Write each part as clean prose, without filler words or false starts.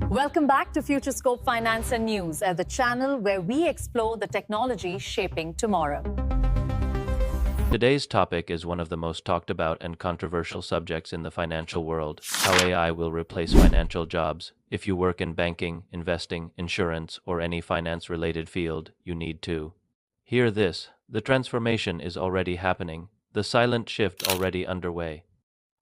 Welcome back to Futurescope Finance and News, the channel where we explore the technology shaping tomorrow. Today's topic is one of the most talked about and controversial subjects in the financial world: how AI will replace financial jobs. If you work in banking, investing, insurance, or any finance-related field, you need to hear this. The transformation is already happening. The silent shift already underway.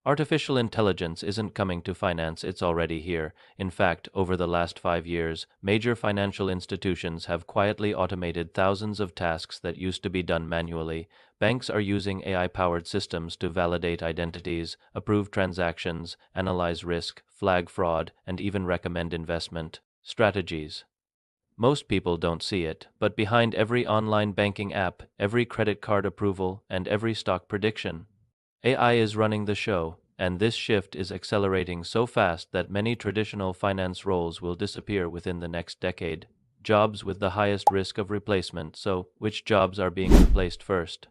Artificial intelligence isn't coming to finance, it's already here. In fact, over the last 5 years, major financial institutions have quietly automated thousands of tasks that used to be done manually. Banks are using AI-powered systems to validate identities, approve transactions, analyze risk, flag fraud, and even recommend investment strategies. Most people don't see it, but behind every online banking app, every credit card approval, and every stock prediction, AI is running the show, and this shift is accelerating so fast that many traditional finance roles will disappear within the next decade. Jobs with the highest risk of replacement. So, which jobs are being replaced first?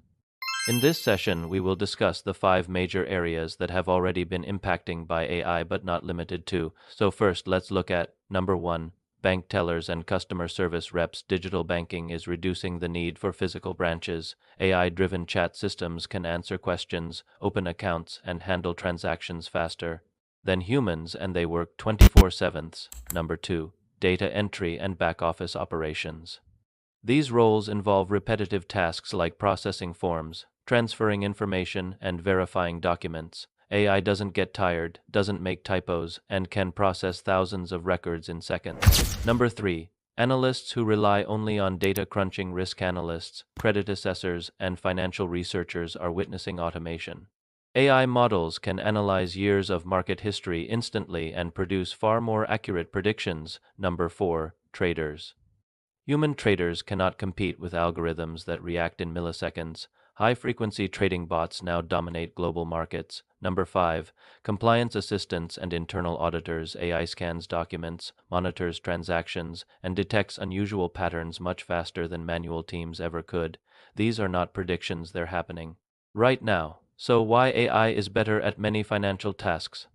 In this session, we will discuss the 5 major areas that have already been impacting by AI but not limited to. So first, let's look at number 1. Bank tellers and customer service reps. Digital banking is reducing the need for physical branches. AI-driven chat systems can answer questions, open accounts, and handle transactions faster than humans, and they work 24/7. Number 2. Data entry and back-office operations. These roles involve repetitive tasks like processing forms, transferring information, and verifying documents. AI doesn't get tired, doesn't make typos, and can process thousands of records in seconds. Number 3. Analysts who rely only on data crunching. Risk analysts, credit assessors, and financial researchers are witnessing automation. AI models can analyze years of market history instantly and produce far more accurate predictions. Number 4. Traders. Human traders cannot compete with algorithms that react in milliseconds. High-frequency trading bots now dominate global markets. Number 5. Compliance assistants and internal auditors. AI scans documents, monitors transactions, and detects unusual patterns much faster than manual teams ever could. These are not predictions, they're happening right now. So why AI is better at many financial tasks?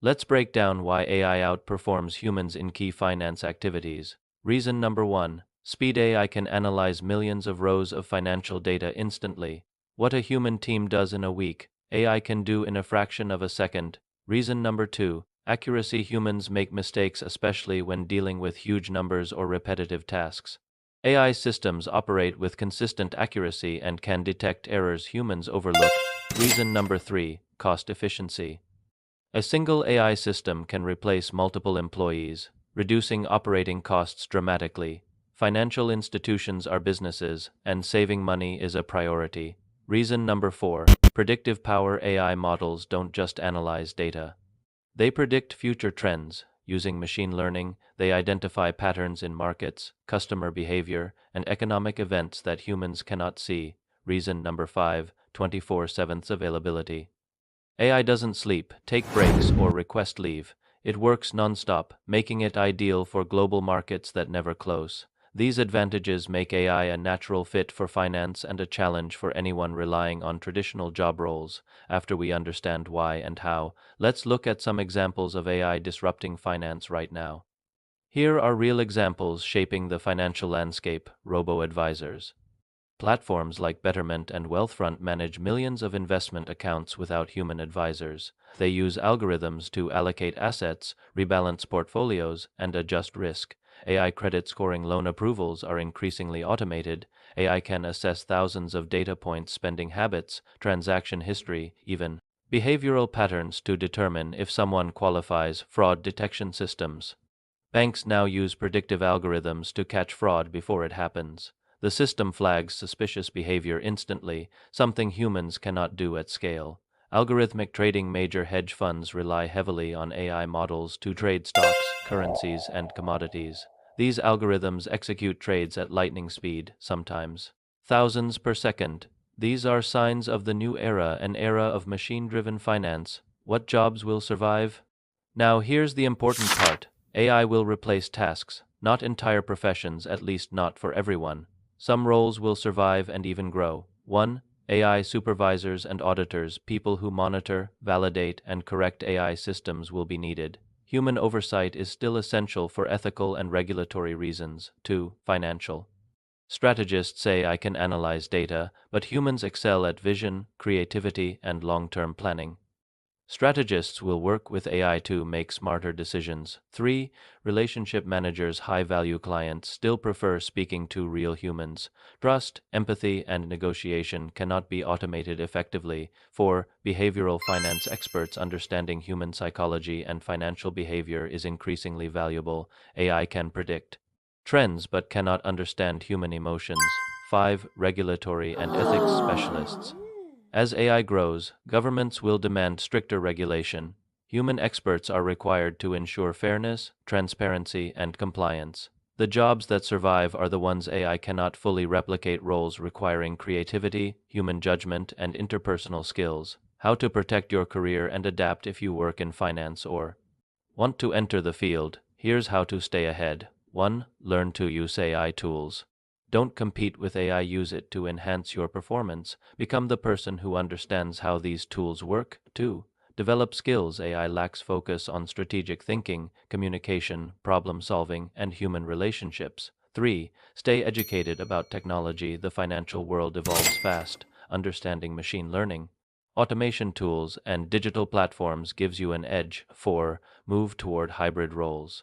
Let's break down why AI outperforms humans in key finance activities. Reason number 1. Speed. AI can analyze millions of rows of financial data instantly. What a human team does in a week, AI can do in a fraction of a second. Reason number 2. Accuracy. Humans make mistakes, especially when dealing with huge numbers or repetitive tasks. AI systems operate with consistent accuracy and can detect errors humans overlook. Reason number 3. Cost efficiency. A single AI system can replace multiple employees, reducing operating costs dramatically. Financial institutions are businesses, and saving money is a priority. Reason number 4. Predictive power. AI models don't just analyze data. They predict future trends. Using machine learning, they identify patterns in markets, customer behavior, and economic events that humans cannot see. Reason number 5. 24/7 availability. AI doesn't sleep, take breaks, or request leave. It works non-stop, making it ideal for global markets that never close. These advantages make AI a natural fit for finance and a challenge for anyone relying on traditional job roles. After we understand why and how, let's look at some examples of AI disrupting finance right now. Here are real examples shaping the financial landscape. Robo-advisors. Platforms like Betterment and Wealthfront manage millions of investment accounts without human advisors. They use algorithms to allocate assets, rebalance portfolios, and adjust risk. AI credit scoring. Loan approvals are increasingly automated. AI can assess thousands of data points, spending habits, transaction history, even behavioral patterns to determine if someone qualifies. Fraud detection systems. Banks now use predictive algorithms to catch fraud before it happens. The system flags suspicious behavior instantly, something humans cannot do at scale. Algorithmic trading. Major hedge funds rely heavily on AI models to trade stocks, currencies, and commodities. These algorithms execute trades at lightning speed, sometimes thousands per second. These are signs of the new era, an era of machine-driven finance. What jobs will survive? Now here's the important part. AI will replace tasks, not entire professions, at least not for everyone. Some roles will survive and even grow. 1. AI supervisors and auditors. People who monitor, validate, and correct AI systems will be needed. human oversight is still essential for ethical and regulatory reasons. 2. Financial. Strategists say I can analyze data, but humans excel at vision, creativity, and long-term planning. Strategists will work with AI to make smarter decisions. 3. Relationship managers, high-value clients, still prefer speaking to real humans. Trust, empathy, and negotiation cannot be automated effectively. 4. Behavioral finance experts understanding human psychology and financial behavior is increasingly valuable. AI can predict trends but cannot understand human emotions. 5. Regulatory and ethics specialists. As AI grows, governments will demand stricter regulation. Human experts are required to ensure fairness, transparency, and compliance. The jobs that survive are the ones AI cannot fully replicate, roles requiring creativity, human judgment, and interpersonal skills. How to protect your career and adapt if you work in finance or want to enter the field. Here's how to stay ahead. 1. Learn to use AI tools. Don't compete with AI, use it to enhance your performance. Become the person who understands how these tools work. 2. Develop skills. AI lacks focus on strategic thinking, communication, problem solving, and human relationships. 3. Stay educated about technology. The financial world evolves fast. Understanding machine learning, automation tools, and digital platforms gives you an edge. 4. Move toward hybrid roles.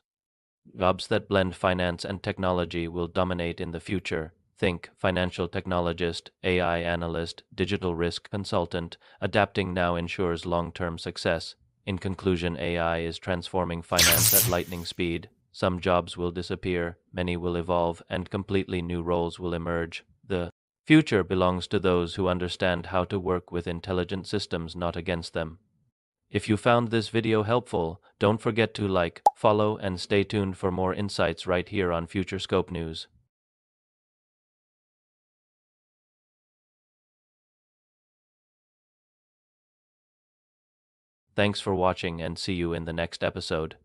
Jobs that blend finance and technology will dominate in the future. Think financial technologist, AI analyst, digital risk consultant. Adapting now ensures long-term success. In conclusion, AI is transforming finance at lightning speed. Some jobs will disappear, many will evolve, and completely new roles will emerge. The future belongs to those who understand how to work with intelligent systems, not against them. If you found this video helpful, don't forget to like, follow, and stay tuned for more insights right here on Future Scope News. Thanks for watching and see you in the next episode.